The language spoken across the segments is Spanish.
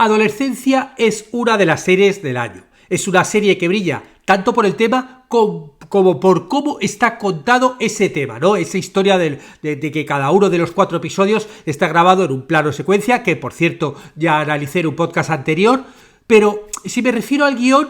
Adolescencia es una de las series del año. Es una serie que brilla tanto por el tema como por cómo está contado ese tema, ¿no? Esa historia de que cada uno de los 4 episodios está grabado en un plano secuencia, que por cierto ya analicé en un podcast anterior, pero si me refiero al guión,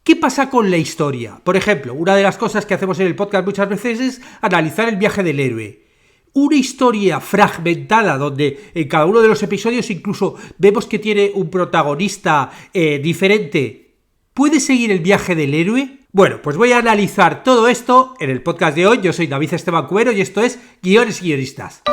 ¿qué pasa con la historia? Por ejemplo, una de las cosas que hacemos en el podcast muchas veces es analizar el viaje del héroe. Una historia fragmentada donde en cada uno de los episodios incluso vemos que tiene un protagonista diferente. ¿Puede seguir el viaje del héroe? Bueno, pues voy a analizar todo esto en el podcast de hoy. Yo soy David Esteban Cubero y esto es Guiones y Guionistas.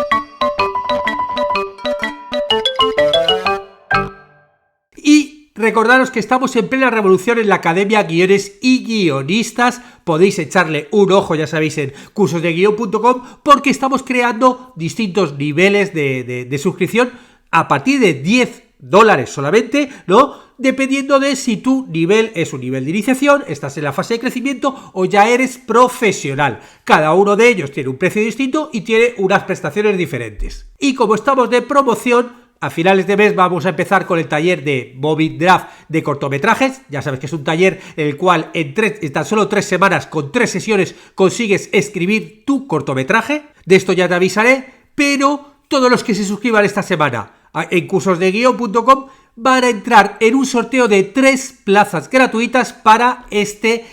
Recordaros que estamos en plena revolución en la Academia Guiones y Guionistas. Podéis echarle un ojo, ya sabéis, en cursosdeguion.com, porque estamos creando distintos niveles de suscripción a partir de $10 solamente, ¿no? Dependiendo de si tu nivel es un nivel de iniciación, estás en la fase de crecimiento o ya eres profesional. Cada uno de ellos tiene un precio distinto y tiene unas prestaciones diferentes. Y como estamos de promoción, a finales de mes vamos a empezar con el taller de Moving Draft de cortometrajes. Ya sabes que es un taller en el cual en tan solo 3 semanas, con 3 sesiones, consigues escribir tu cortometraje. De esto ya te avisaré, pero todos los que se suscriban esta semana en cursosdeguion.com van a entrar en un sorteo de 3 plazas gratuitas para este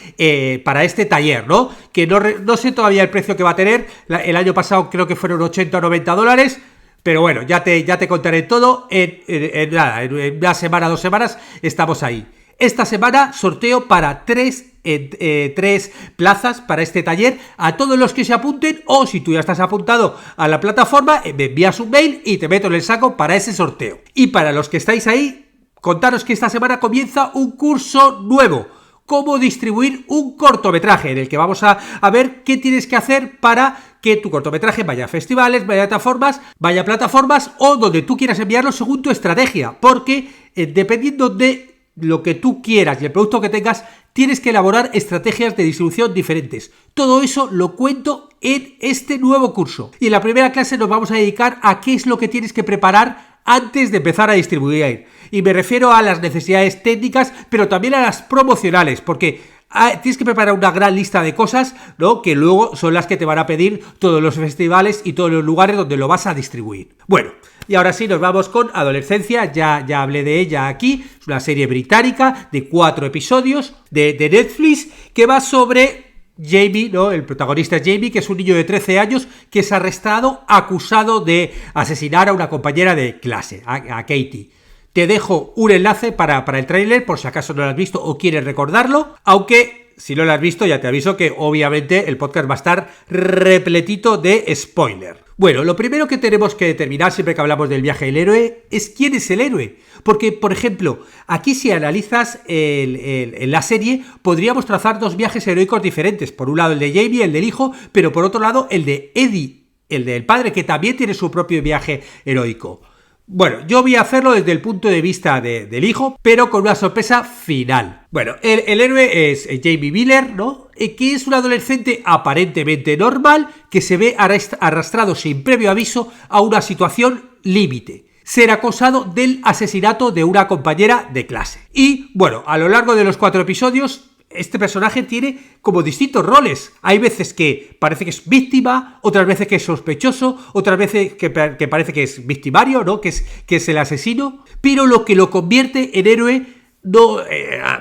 taller, ¿no? Que no sé todavía el precio que va a tener. El año pasado creo que fueron $80 o $90. Pero bueno, ya te contaré todo en una semana, 2 semanas, estamos ahí. Esta semana sorteo para 3 plazas para este taller a todos los que se apunten, o si tú ya estás apuntado a la plataforma, me envías un mail y te meto en el saco para ese sorteo. Y para los que estáis ahí, contaros que esta semana comienza un curso nuevo. Cómo distribuir un cortometraje, en el que vamos a ver qué tienes que hacer para que tu cortometraje vaya a festivales, vaya a plataformas o donde tú quieras enviarlo según tu estrategia, porque dependiendo de lo que tú quieras y el producto que tengas, tienes que elaborar estrategias de distribución diferentes. Todo eso lo cuento en este nuevo curso. Y en la primera clase nos vamos a dedicar a qué es lo que tienes que preparar antes de empezar a distribuir. Y me refiero a las necesidades técnicas, pero también a las promocionales, porque tienes que preparar una gran lista de cosas, ¿no? Que luego son las que te van a pedir todos los festivales y todos los lugares donde lo vas a distribuir. Bueno, y ahora sí nos vamos con Adolescencia. Ya hablé de ella aquí. Es una serie británica de 4 episodios de Netflix que va sobre Jamie, ¿no? El protagonista es Jamie, que es un niño de 13 años que es arrestado acusado de asesinar a una compañera de clase, a Katie. Te dejo un enlace para el tráiler por si acaso no lo has visto o quieres recordarlo, aunque si no lo has visto ya te aviso que obviamente el podcast va a estar repletito de spoiler. Bueno, lo primero que tenemos que determinar siempre que hablamos del viaje del héroe es quién es el héroe. Porque, por ejemplo, aquí si analizas la serie, podríamos trazar 2 viajes heroicos diferentes. Por un lado el de Jamie, el del hijo, pero por otro lado el de Eddie, el del padre, que también tiene su propio viaje heroico. Bueno, yo voy a hacerlo desde el punto de vista del hijo, pero con una sorpresa final. Bueno, el héroe es Jamie Miller, ¿no? Que es un adolescente aparentemente normal que se ve arrastrado sin previo aviso a una situación límite. Ser acosado del asesinato de una compañera de clase. Y, bueno, a lo largo de los 4 episodios, este personaje tiene como distintos roles. Hay veces que parece que es víctima, otras veces que es sospechoso, otras veces que parece que es victimario, ¿no? Que es el asesino. Pero lo que lo convierte en héroe, no,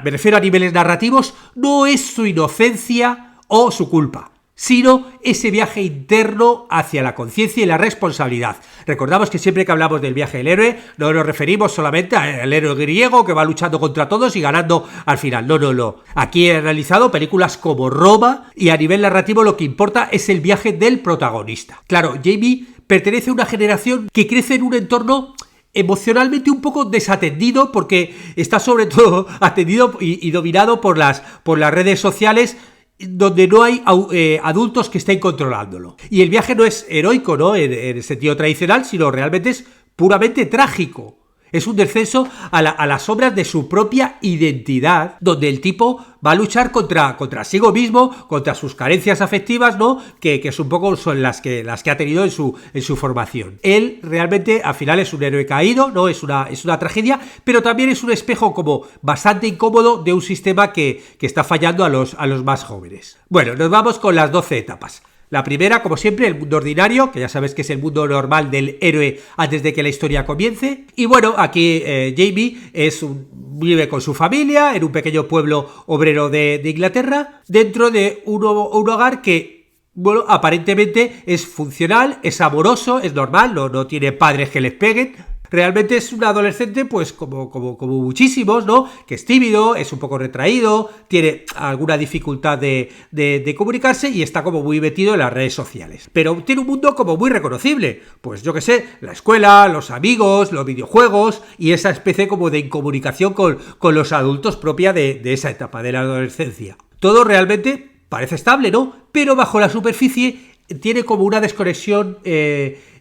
me refiero a niveles narrativos, no es su inocencia o su culpa, sino ese viaje interno hacia la conciencia y la responsabilidad. Recordamos que siempre que hablamos del viaje del héroe no nos referimos solamente al héroe griego que va luchando contra todos y ganando al final. No. Aquí he analizado películas como Roma y a nivel narrativo lo que importa es el viaje del protagonista. Claro, Jamie pertenece a una generación que crece en un entorno emocionalmente un poco desatendido, porque está sobre todo atendido y dominado por las redes sociales, donde no hay adultos que estén controlándolo. Y el viaje no es heroico, ¿no? En el sentido tradicional, sino realmente es puramente trágico. Es un descenso a las sombras de su propia identidad, donde el tipo va a luchar contra sí mismo, contra sus carencias afectivas, ¿no? Que es un poco son las que ha tenido en su formación. Él realmente al final es un héroe caído, ¿no? Es una tragedia, pero también es un espejo como bastante incómodo de un sistema que está fallando a los más jóvenes. Bueno, nos vamos con las 12 etapas. La primera, como siempre, el mundo ordinario, que ya sabes que es el mundo normal del héroe antes de que la historia comience. Y bueno, aquí Jamie vive con su familia en un pequeño pueblo obrero de Inglaterra, dentro de un hogar que, bueno, aparentemente es funcional, es amoroso, es normal, no tiene padres que les peguen. Realmente es un adolescente, pues como muchísimos, ¿no? Que es tímido, es un poco retraído, tiene alguna dificultad de comunicarse y está como muy metido en las redes sociales. Pero tiene un mundo como muy reconocible. Pues yo qué sé, la escuela, los amigos, los videojuegos y esa especie como de incomunicación con los adultos propia de esa etapa de la adolescencia. Todo realmente parece estable, ¿no? Pero bajo la superficie tiene como una desconexión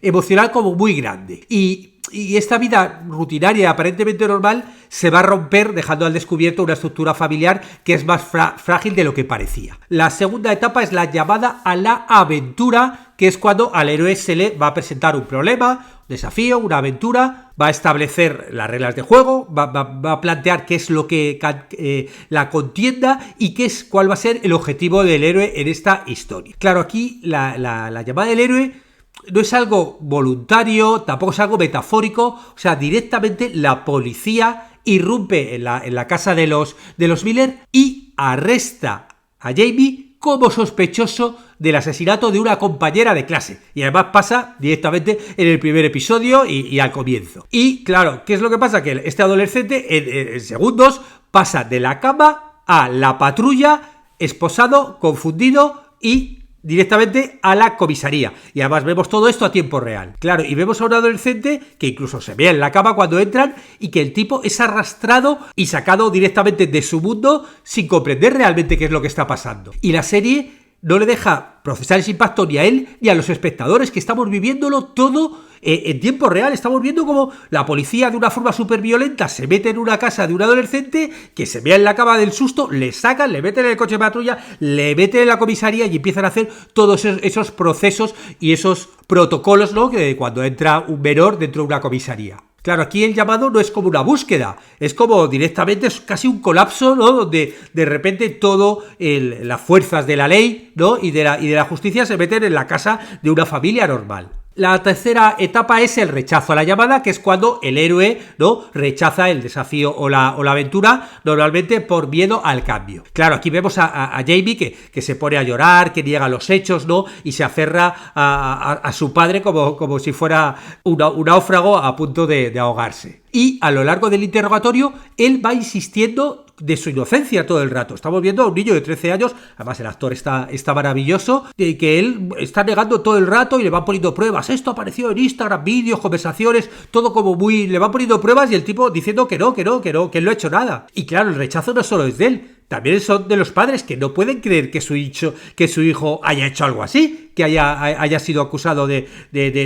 emocional como muy grande. Y esta vida rutinaria y aparentemente normal se va a romper dejando al descubierto una estructura familiar que es más frágil de lo que parecía. La segunda etapa es la llamada a la aventura, que es cuando al héroe se le va a presentar un problema, un desafío, una aventura, va a establecer las reglas de juego, va a plantear qué es lo que la contienda y cuál va a ser el objetivo del héroe en esta historia. Claro, aquí la llamada del héroe no es algo voluntario, tampoco es algo metafórico, o sea, directamente la policía irrumpe en la casa de los Miller y arresta a Jamie como sospechoso del asesinato de una compañera de clase. Y además pasa directamente en el primer episodio y al comienzo. Y claro, ¿qué es lo que pasa? Que este adolescente en segundos pasa de la cama a la patrulla, esposado, confundido y directamente a la comisaría. Y además vemos todo esto a tiempo real. Claro, y vemos a un adolescente que incluso se ve en la cama cuando entran y que el tipo es arrastrado y sacado directamente de su mundo sin comprender realmente qué es lo que está pasando. Y la serie no le deja procesar ese impacto ni a él ni a los espectadores, que estamos viviéndolo todo en tiempo real. Estamos viendo como la policía de una forma súper violenta se mete en una casa de un adolescente que se vea en la cama del susto, le sacan, le meten en el coche de patrulla, le meten en la comisaría y empiezan a hacer todos esos procesos y esos protocolos, ¿no? Que cuando entra un menor dentro de una comisaría. Claro, aquí el llamado no es como una búsqueda, es como directamente, es casi un colapso, ¿no? Donde de repente todo las fuerzas de la ley, ¿no? y de la justicia se meten en la casa de una familia normal. La tercera etapa es el rechazo a la llamada, que es cuando el héroe, ¿no? rechaza el desafío o la aventura, normalmente por miedo al cambio. Claro, aquí vemos a Jamie que se pone a llorar, que niega los hechos, ¿no? Y se aferra a su padre como si fuera un náufrago a punto de ahogarse. Y a lo largo del interrogatorio, él va insistiendo de su inocencia todo el rato. Estamos viendo a un niño de 13 años, además el actor está maravilloso, que él está negando todo el rato y le van poniendo pruebas. Esto apareció en Instagram, vídeos, conversaciones, todo como muy... Le van poniendo pruebas y el tipo diciendo que él no ha hecho nada. Y claro, el rechazo no solo es de él, también son de los padres que no pueden creer que su hijo haya hecho algo así, que haya sido acusado de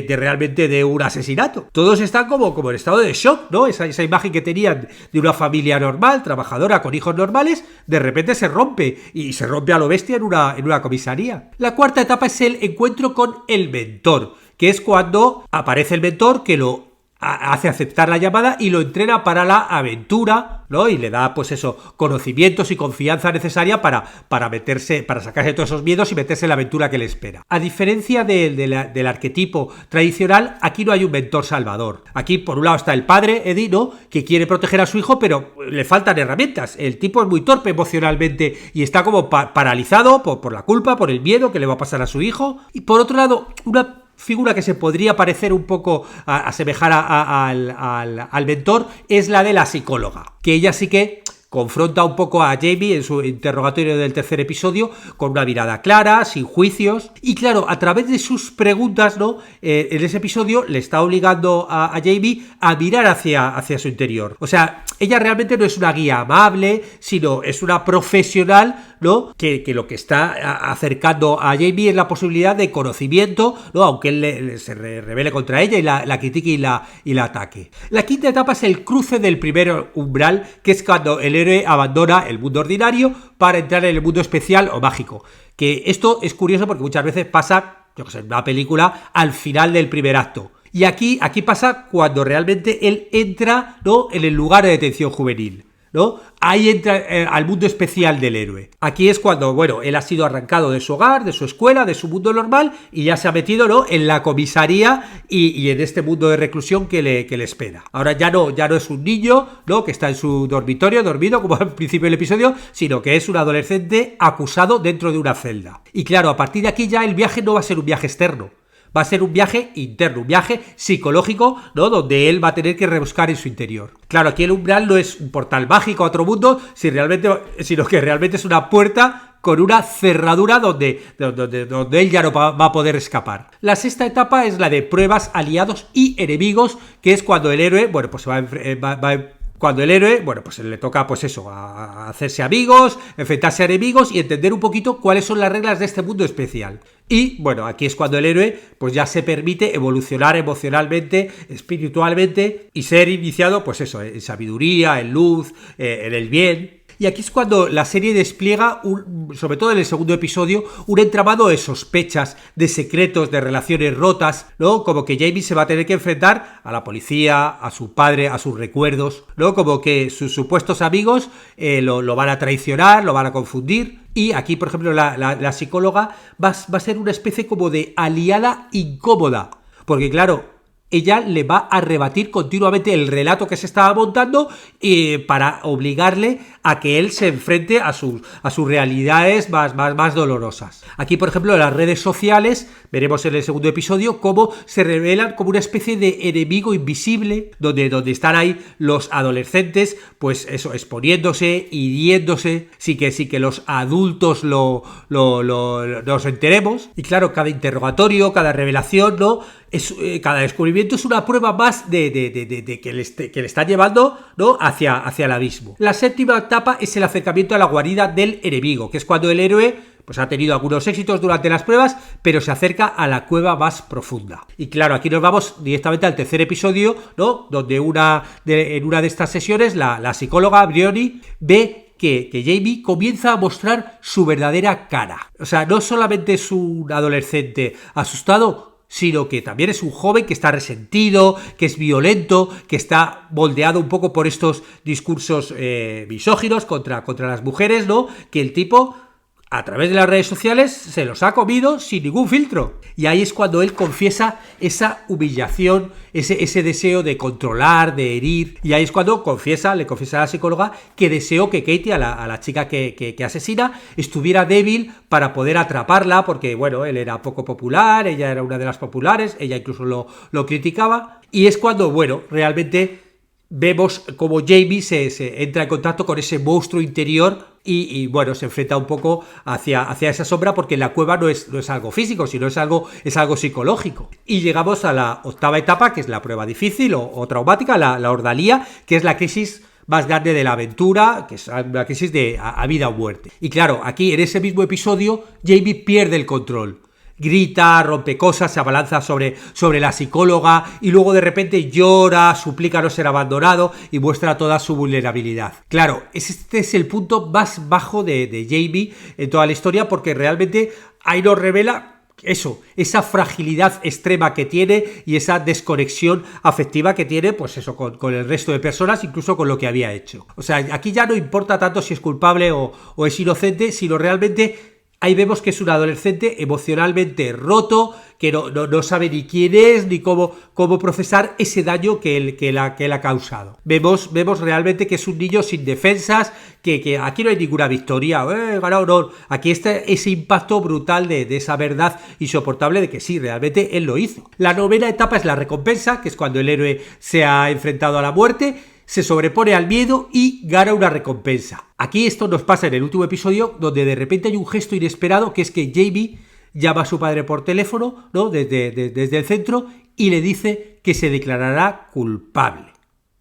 realmente de un asesinato. Todos están como en estado de shock, ¿no? Esa imagen que tenían de una familia normal, trabajadora, con hijos normales, de repente se rompe, y se rompe a lo bestia en una comisaría. La cuarta etapa es el encuentro con el mentor, que es cuando aparece el mentor que lo hace aceptar la llamada y lo entrena para la aventura, ¿no? Y le da, pues eso, conocimientos y confianza necesaria para sacarse todos esos miedos y meterse en la aventura que le espera. A diferencia del arquetipo tradicional, aquí no hay un mentor salvador. Aquí, por un lado, está el padre, Eddie, ¿no? Que quiere proteger a su hijo, pero le faltan herramientas. El tipo es muy torpe emocionalmente y está como paralizado por la culpa, por el miedo que le va a pasar a su hijo. Y por otro lado, una figura que se podría parecer un poco a asemejar al mentor es la de la psicóloga, que ella sí que confronta un poco a Jamie en su interrogatorio del tercer episodio con una mirada clara, sin juicios, y claro, a través de sus preguntas, ¿no? En ese episodio le está obligando a Jamie a mirar hacia su interior. O sea, ella realmente no es una guía amable, sino es una profesional, ¿no? Que lo que está acercando a Jamie es la posibilidad de conocimiento, ¿no? Aunque él se rebele contra ella y la critique y la ataque. La quinta etapa es el cruce del primer umbral, que es cuando el héroe abandona el mundo ordinario para entrar en el mundo especial o mágico. Que esto es curioso porque muchas veces pasa, yo que sé, en una película al final del primer acto. Y aquí pasa cuando realmente él entra, ¿no? En el lugar de detención juvenil, ¿no? Ahí entra al mundo especial del héroe. Aquí es cuando, bueno, él ha sido arrancado de su hogar, de su escuela, de su mundo normal y ya se ha metido, ¿no? En la comisaría y en este mundo de reclusión que le espera. Ahora ya no es un niño, ¿no? Que está en su dormitorio, dormido, como al principio del episodio, sino que es un adolescente acusado dentro de una celda. Y claro, a partir de aquí ya el viaje no va a ser un viaje externo. Va a ser un viaje interno, un viaje psicológico, ¿no? Donde él va a tener que rebuscar en su interior. Claro, aquí el umbral no es un portal mágico a otro mundo, sino que realmente es una puerta con una cerradura donde él ya no va a poder escapar. La sexta etapa es la de pruebas, aliados y enemigos, que es cuando el héroe, bueno, pues cuando el héroe, bueno, pues le toca, pues eso, a hacerse amigos, enfrentarse a enemigos y entender un poquito cuáles son las reglas de este mundo especial. Y, bueno, aquí es cuando el héroe, pues ya se permite evolucionar emocionalmente, espiritualmente y ser iniciado, pues eso, en sabiduría, en luz, en el bien. Y aquí es cuando la serie despliega, sobre todo en el segundo episodio, un entramado de sospechas, de secretos, de relaciones rotas, ¿no? Como que Jamie se va a tener que enfrentar a la policía, a su padre, a sus recuerdos, ¿no? Como que sus supuestos amigos lo van a traicionar, lo van a confundir. Y aquí, por ejemplo, la psicóloga va a ser una especie como de aliada incómoda, porque claro, ella le va a rebatir continuamente el relato que se estaba montando para obligarle a que él se enfrente a sus realidades más dolorosas. Aquí, por ejemplo, en las redes sociales, veremos en el segundo episodio cómo se revelan como una especie de enemigo invisible, donde están ahí los adolescentes, pues eso, exponiéndose, hiriéndose, sin que los adultos nos enteremos. Y claro, cada interrogatorio, cada revelación, ¿no? Cada descubrimiento es una prueba más de que le está llevando, ¿no? hacia el abismo. La séptima etapa es el acercamiento a la guarida del enemigo, que es cuando el héroe pues ha tenido algunos éxitos durante las pruebas, pero se acerca a la cueva más profunda. Y claro, aquí nos vamos directamente al tercer episodio, ¿no? Donde en una de estas sesiones la psicóloga Brioni ve que Jamie comienza a mostrar su verdadera cara. O sea, no solamente es un adolescente asustado, sino que también es un joven que está resentido, que es violento, que está moldeado un poco por estos discursos misóginos contra las mujeres, ¿no? Que el tipo, a través de las redes sociales, se los ha comido sin ningún filtro. Y ahí es cuando él confiesa esa humillación, ese deseo de controlar, de herir. Y ahí es cuando le confiesa a la psicóloga que deseó que Katie, a la chica que asesina, estuviera débil para poder atraparla, porque, bueno, él era poco popular, ella era una de las populares, ella incluso lo criticaba. Y es cuando, bueno, realmente vemos cómo Jamie se entra en contacto con ese monstruo interior y bueno, se enfrenta un poco hacia esa sombra, porque la cueva no es algo físico, sino es algo psicológico. Y llegamos a la octava etapa, que es la prueba difícil o traumática, la ordalía, que es la crisis más grande de la aventura, que es una crisis de a vida o muerte. Y claro, aquí en ese mismo episodio, Jamie pierde el control. Grita, rompe cosas, se abalanza sobre la psicóloga y luego de repente llora, suplica no ser abandonado y muestra toda su vulnerabilidad. Claro, este es el punto más bajo de Jamie en toda la historia, porque realmente ahí nos revela esa fragilidad extrema que tiene y esa desconexión afectiva que tiene, pues eso, con el resto de personas, incluso con lo que había hecho. O sea, aquí ya no importa tanto si es culpable o es inocente, sino realmente ahí vemos que es un adolescente emocionalmente roto, que no sabe ni quién es, ni cómo procesar ese daño que él ha causado. Vemos realmente que es un niño sin defensas, que aquí no hay ninguna victoria, ganado, no. Aquí está ese impacto brutal de esa verdad insoportable de que sí, realmente él lo hizo. La novena etapa es la recompensa, que es cuando el héroe se ha enfrentado a la muerte, se sobrepone al miedo y gana una recompensa. Aquí esto nos pasa en el último episodio, donde de repente hay un gesto inesperado, que es que Jamie llama a su padre por teléfono, ¿no? desde el centro, y le dice que se declarará culpable.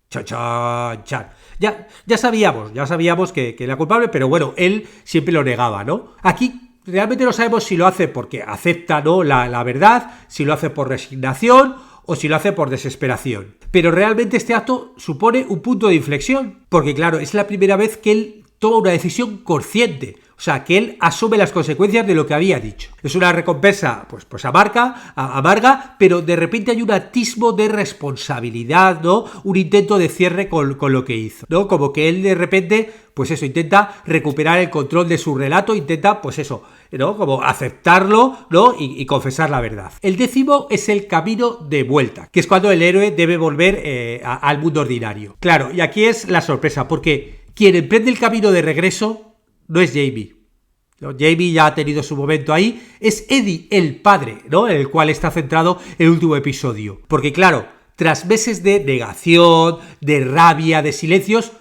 Chan, chan, chan. Ya sabíamos que era culpable, pero bueno, él siempre lo negaba, ¿no? Aquí realmente no sabemos si lo hace porque acepta, ¿no?, la verdad, si lo hace por resignación o si lo hace por desesperación. Pero realmente este acto supone un punto de inflexión, porque claro, es la primera vez que él toma una decisión consciente. O sea, que él asume las consecuencias de lo que había dicho. Es una recompensa, pues amarga, pero de repente hay un atisbo de responsabilidad, ¿no? Un intento de cierre con lo que hizo, ¿no? Como que él de repente, pues eso, intenta recuperar el control de su relato, intenta, pues eso, ¿no? Como aceptarlo, ¿no? Y confesar la verdad. El 10º es el camino de vuelta, que es cuando el héroe debe volver al mundo ordinario. Claro, y aquí es la sorpresa, porque quien emprende el camino de regreso no es Jamie. ¿No? Jamie ya ha tenido su momento ahí. Es Eddie, el padre, ¿no?, en el cual está centrado el último episodio. Porque claro, tras meses de negación, de rabia, de silencios,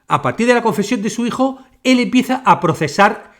a partir de la confesión de su hijo, él empieza a procesar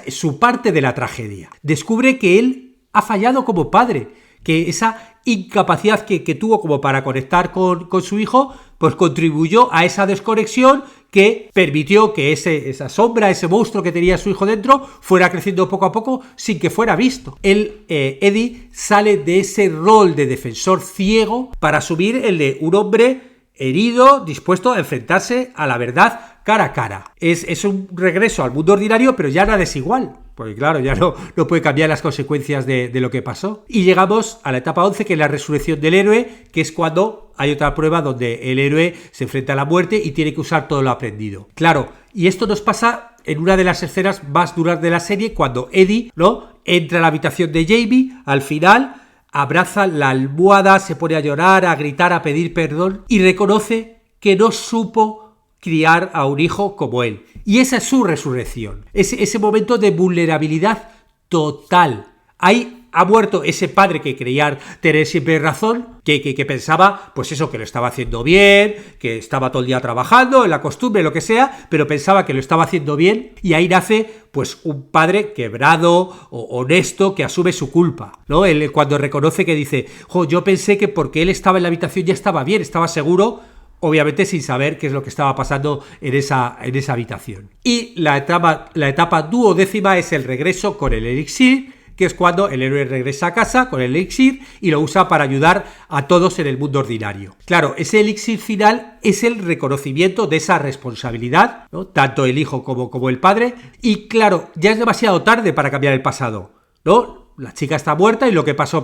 su parte de la tragedia. Descubre que él ha fallado como padre, que esa incapacidad que tuvo como para conectar con su hijo, pues contribuyó a esa desconexión que permitió que esa sombra, ese monstruo que tenía su hijo dentro, fuera creciendo poco a poco sin que fuera visto. Eddie sale de ese rol de defensor ciego para asumir el de un hombre herido, dispuesto a enfrentarse a la verdad cara a cara. Es un regreso al mundo ordinario, pero ya nada es igual. Porque claro, ya no puede cambiar las consecuencias de lo que pasó. Y llegamos a la etapa 11, que es la resurrección del héroe, que es cuando hay otra prueba donde el héroe se enfrenta a la muerte y tiene que usar todo lo aprendido. Claro, y esto nos pasa en una de las escenas más duras de la serie, cuando Eddie, ¿no?, entra a la habitación de Jamie, al final abraza la almohada, se pone a llorar, a gritar, a pedir perdón y reconoce que no supo criar a un hijo como él. Y esa es su resurrección. Ese momento de vulnerabilidad total. Ahí ha muerto ese padre que creía tener siempre razón, que pensaba, pues eso, que lo estaba haciendo bien, que estaba todo el día trabajando, en la costumbre, lo que sea, pero pensaba que lo estaba haciendo bien, y ahí nace, pues, un padre quebrado, honesto, que asume su culpa, ¿no? Él, cuando reconoce, que dice, yo pensé que porque él estaba en la habitación ya estaba bien, estaba seguro, obviamente sin saber qué es lo que estaba pasando en esa habitación. Y la etapa 12ª es el regreso con el elixir, que es cuando el héroe regresa a casa con el elixir y lo usa para ayudar a todos en el mundo ordinario. Claro, ese elixir final es el reconocimiento de esa responsabilidad, ¿no?, tanto el hijo como el padre, y claro, ya es demasiado tarde para cambiar el pasado, ¿no? La chica está muerta y lo que pasó,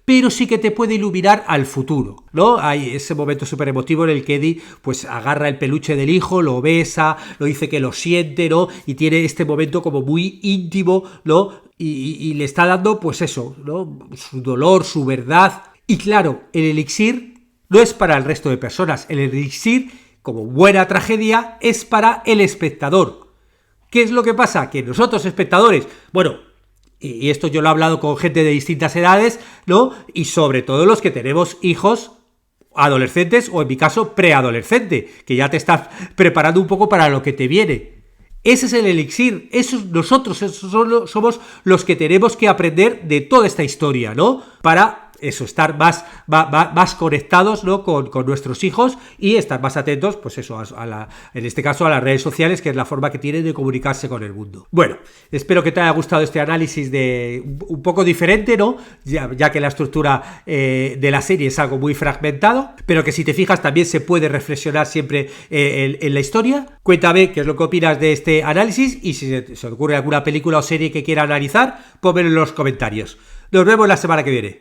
pero sí que te puede iluminar al futuro, ¿no? Hay ese momento súper emotivo en el que Eddie, pues, agarra el peluche del hijo, lo besa, lo dice que lo siente, ¿no? Y tiene este momento como muy íntimo, ¿no? Y le está dando, pues eso, ¿no?, su dolor, su verdad. Y claro, el elixir no es para el resto de personas. El elixir, como buena tragedia, es para el espectador. ¿Qué es lo que pasa? Que nosotros, espectadores, bueno, y esto yo lo he hablado con gente de distintas edades, ¿no?, y sobre todo los que tenemos hijos adolescentes, o en mi caso preadolescente, que ya te estás preparando un poco para lo que te viene. Ese es el elixir, nosotros somos los que tenemos que aprender de toda esta historia, ¿no? Para eso, estar más conectados, ¿no?, con nuestros hijos, y estar más atentos, pues eso, en este caso a las redes sociales, que es la forma que tienen de comunicarse con el mundo. Bueno, espero que te haya gustado este análisis un poco diferente, ¿no?, ya que la estructura de la serie es algo muy fragmentado, pero que si te fijas también se puede reflexionar siempre en la historia. Cuéntame qué es lo que opinas de este análisis, y si se te ocurre alguna película o serie que quiera analizar, pónmelo en los comentarios. Nos vemos la semana que viene.